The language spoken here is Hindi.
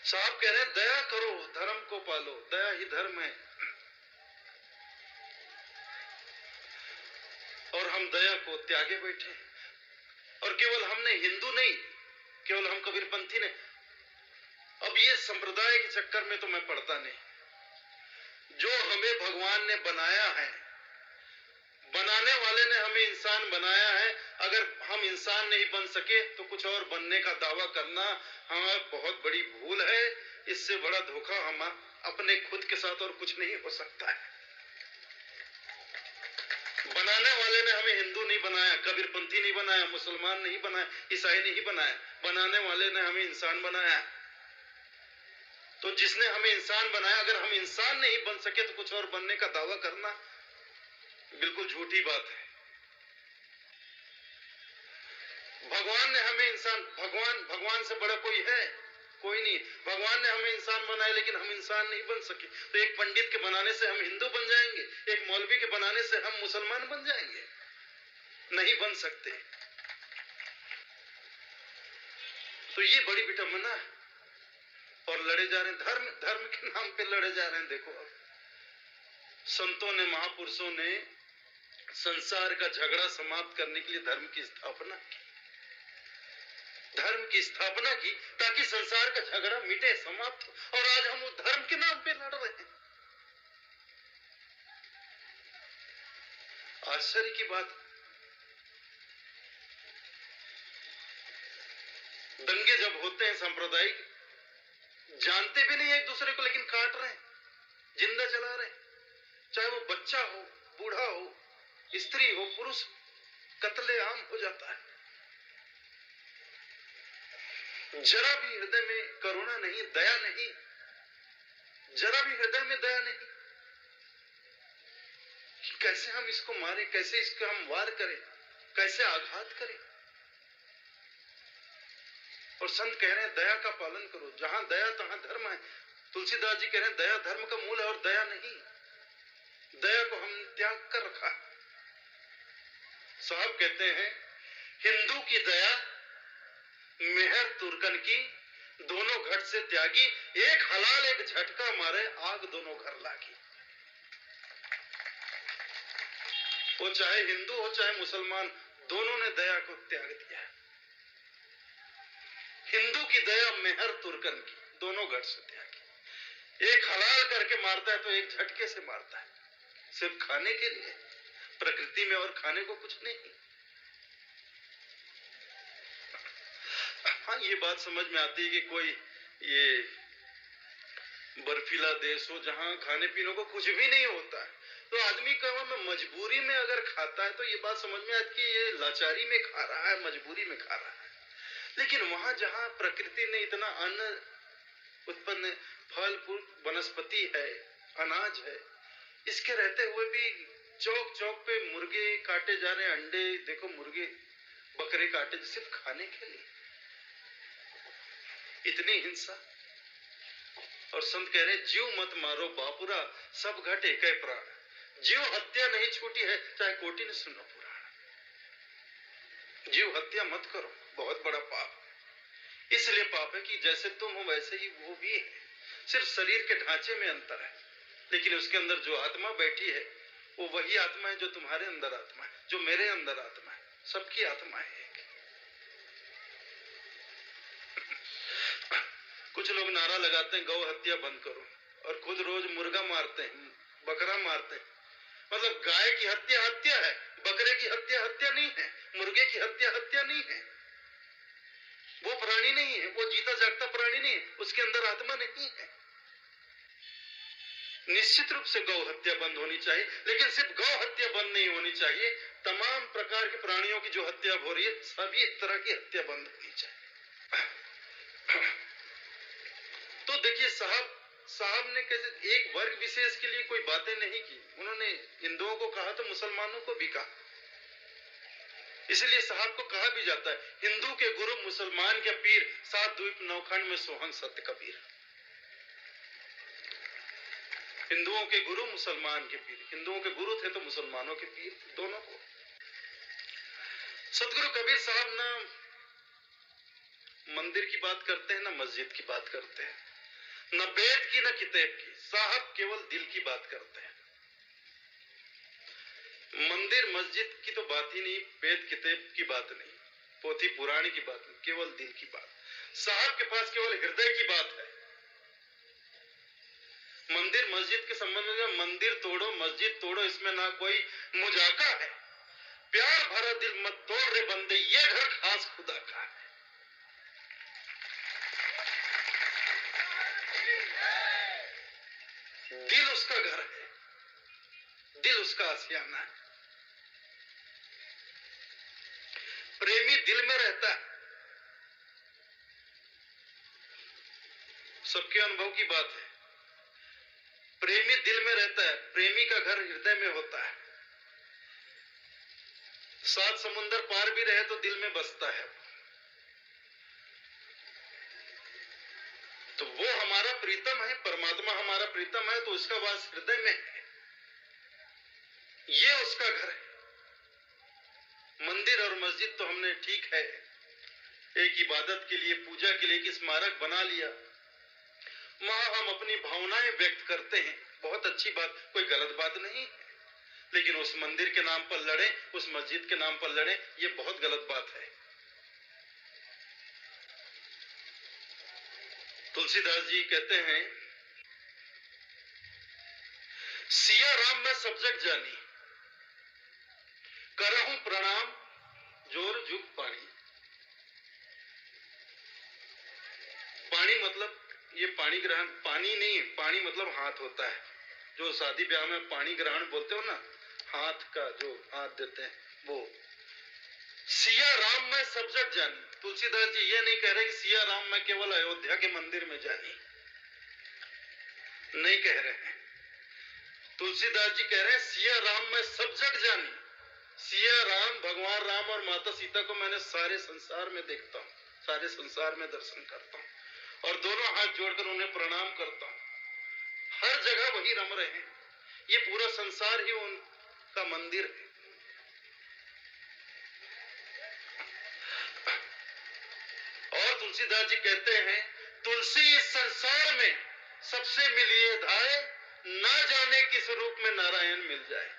साहब कह रहे हैं दया करो, धर्म को पालो, दया ही धर्म है। और हम दया को त्यागे बैठे। और केवल हमने, हिंदू नहीं, केवल हम कबीरपंथी ने। अब ये संप्रदाय के चक्कर में तो मैं पड़ता नहीं। जो हमें भगवान ने बनाया है, बनाने वाले ने हमें इंसान बनाया है। अगर हम इंसान नहीं बन सके तो कुछ और बनने का दावा करना हमारा बहुत बड़ी भूल है। इससे बड़ा धोखा हम अपने खुद के साथ और कुछ नहीं हो सकता है। बनाने वाले ने हमें हिंदू नहीं बनाया, कबीरपंथी नहीं बनाया, मुसलमान नहीं बनाया, ईसाई नहीं बनाया। बनाने वाले ने हमें इंसान बनाया। तो जिसने हमें इंसान बनाया, अगर हम इंसान नहीं बन सके तो कुछ और बनने का दावा करना बिल्कुल झूठी बात है। भगवान ने हमें इंसान, भगवान से बड़ा कोई है? कोई नहीं। भगवान ने हमें इंसान बनाया, लेकिन हम इंसान नहीं बन सके। तो एक पंडित के बनाने से हम हिंदू बन जाएंगे, एक मौलवी के बनाने से हम मुसलमान बन जाएंगे? नहीं बन सकते। तो ये बड़ी विडंबना है। और लड़े जा रहे हैं, धर्म के नाम पे लड़े जा रहे हैं। देखो, अब संतों ने, महापुरुषों ने संसार का झगड़ा समाप्त करने के लिए धर्म की स्थापना की। धर्म की स्थापना की ताकि संसार का झगड़ा मिटे, समाप्त हो। और आज हम वो धर्म के नाम पे लड़ रहे हैं। आश्चर्य की बात। दंगे जब होते हैं सांप्रदायिक, जानते भी नहीं एक दूसरे को, लेकिन काट रहे हैं, जिंदा जला रहे हैं। चाहे वो बच्चा हो, बूढ़ा हो, स्त्री हो, पुरुष, कत्लेआम हो जाता है। जरा भी हृदय में करुणा नहीं, दया नहीं, जरा भी हृदय में दया नहीं कि कैसे हम इसको मारें, कैसे इसको हम वार करें, कैसे आघात करें। और संत कह रहे हैं दया का पालन करो, जहां दया तहां धर्म है। तुलसीदास जी कह रहे हैं दया धर्म का मूल है, और दया नहीं, दया को हम त्याग कर रखा। साहब कहते हैं हिंदू की दया मेहर तुर्कन की, दोनों घट से त्यागी, एक हलाल एक झटका मारे, आग दोनों घर लागी। वो चाहे हिंदू हो चाहे मुसलमान, दोनों ने दया को त्याग दिया। हिंदू की दया मेहर तुर्कन की, दोनों घट से त्यागी। एक हलाल करके मारता है तो एक झटके से मारता है, सिर्फ खाने के लिए। प्रकृति में और खाने को कुछ नहीं। हाँ, ये बात समझ में आती है कि कोई ये बर्फीला देश हो जहां खाने पीने को कुछ भी नहीं होता है, तो आदमी कहा मैं मजबूरी में अगर खाता है तो ये बात समझ में आती है कि ये लाचारी में खा रहा है, मजबूरी में खा रहा है। लेकिन वहां जहां प्रकृति ने इतना अन्न उत्पन्न, फल फूल, वनस्पति है, अनाज है, इसके रहते हुए भी चौक चौक पे मुर्गे काटे जा रहे हैं, अंडे देखो, मुर्गे बकरे काटे सिर्फ खाने के लिए। इतनी हिंसा। और संत कह रहे जीव मत मारो बापुरा, सब घट एक प्राण। जीव हत्या नहीं छूटी है, चाहे कोटि ने सुनो पुराण। जीव हत्या मत करो, बहुत बड़ा पाप। इसलिए पाप है कि जैसे तुम हो वैसे ही वो भी है, सिर्फ शरीर के ढांचे में अंतर है, लेकिन उसके अंदर जो आत्मा बैठी है वो वही आत्मा है जो तुम्हारे अंदर आत्मा है, जो मेरे अंदर आत्मा है। सबकी आत्मा है एक। कुछ लोग नारा लगाते हैं गौ हत्या बंद करो, और खुद रोज मुर्गा मारते हैं, बकरा मारते हैं। मतलब गाय की हत्या हत्या है, बकरे की हत्या हत्या नहीं है, मुर्गे की हत्या हत्या नहीं है। वो प्राणी नहीं है, वो जीता जागता प्राणी नहीं है, उसके अंदर आत्मा नहीं है। निश्चित रूप से गौ हत्या बंद होनी चाहिए, लेकिन सिर्फ गौ हत्या बंद नहीं होनी चाहिए, तमाम प्रकार के प्राणियों की जो हत्या हो रही है, सभी तरह की हत्या बंद होनी चाहिए। तो देखिए साहब ने कैसे एक वर्ग विशेष के लिए कोई बातें नहीं की। उन्होंने हिंदुओं को कहा तो मुसलमानों को भी कहा। इसलिए साहब को कहा भी जाता है हिंदू के गुरु मुसलमान के पीर, सात द्वीप नौखंड में सोहन सत्य कबीर। हिंदुओं के गुरु मुसलमान के पीर, हिंदुओं के गुरु थे तो मुसलमानों के पीर, दोनों को। सतगुरु कबीर साहब ना मंदिर की बात करते हैं ना मस्जिद की बात करते हैं। न वेद की न किताब की। साहब केवल दिल की बात करते हैं। मंदिर मस्जिद की तो बात ही नहीं, वेद किताब की बात नहीं, पोथी पुराण की बात नहीं, केवल दिल की बात। साहब के पास केवल हृदय की बात है। मंदिर मस्जिद के संबंध में मंदिर तोड़ो मस्जिद तोड़ो, इसमें ना कोई मुजाका है। प्यार भरा दिल मत तोड़ रे बंदे, ये घर खास खुदा का है। दिल उसका घर है, दिल उसका आशियाना है। प्रेमी दिल में रहता है। सबके अनुभव की बात है। प्रेमी दिल में रहता है, प्रेमी का घर हृदय में होता है। सात समुंदर पार भी रहे तो दिल में बसता है। तो वो हमारा प्रीतम है, परमात्मा हमारा प्रीतम है, तो उसका वास हृदय में है। ये उसका घर है। मंदिर और मस्जिद तो हमने ठीक है एक इबादत के लिए, पूजा के लिए एक स्मारक बना लिया, वहां हम अपनी भावनाएं व्यक्त करते हैं, बहुत अच्छी बात, कोई गलत बात नहीं। लेकिन उस मंदिर के नाम पर लड़े, उस मस्जिद के नाम पर लड़े, ये बहुत गलत बात है। तुलसीदास जी कहते हैं, सिया राम में सब जग जानी, करहूं प्रणाम जोर जुग पानी। पानी मतलब ये पानी ग्रहण, पानी नहीं, पानी मतलब हाथ होता है, जो शादी ब्याह में पानी ग्रहण बोलते हो ना, हाथ का जो हाथ देते हैं वो। सिया राम में सब जग जानी। तुलसीदास जी ये नहीं कह रहे कि सिया राम में केवल अयोध्या के मंदिर में जानी, नहीं कह रहे हैं। तुलसीदास जी कह रहे हैं सिया राम में सब जग जानी। सिया राम, भगवान राम और माता सीता को मैंने सारे संसार में देखता हूँ, सारे संसार में दर्शन करता हूँ, और दोनों हाथ जोड़कर उन्हें प्रणाम करता हूँ। हर जगह वही रम रहे हैं, ये पूरा संसार ही उनका मंदिर है। और तुलसीदास जी कहते हैं, तुलसी इस संसार में सबसे मिलिए धाय, ना जाने किस रूप में नारायण मिल जाए।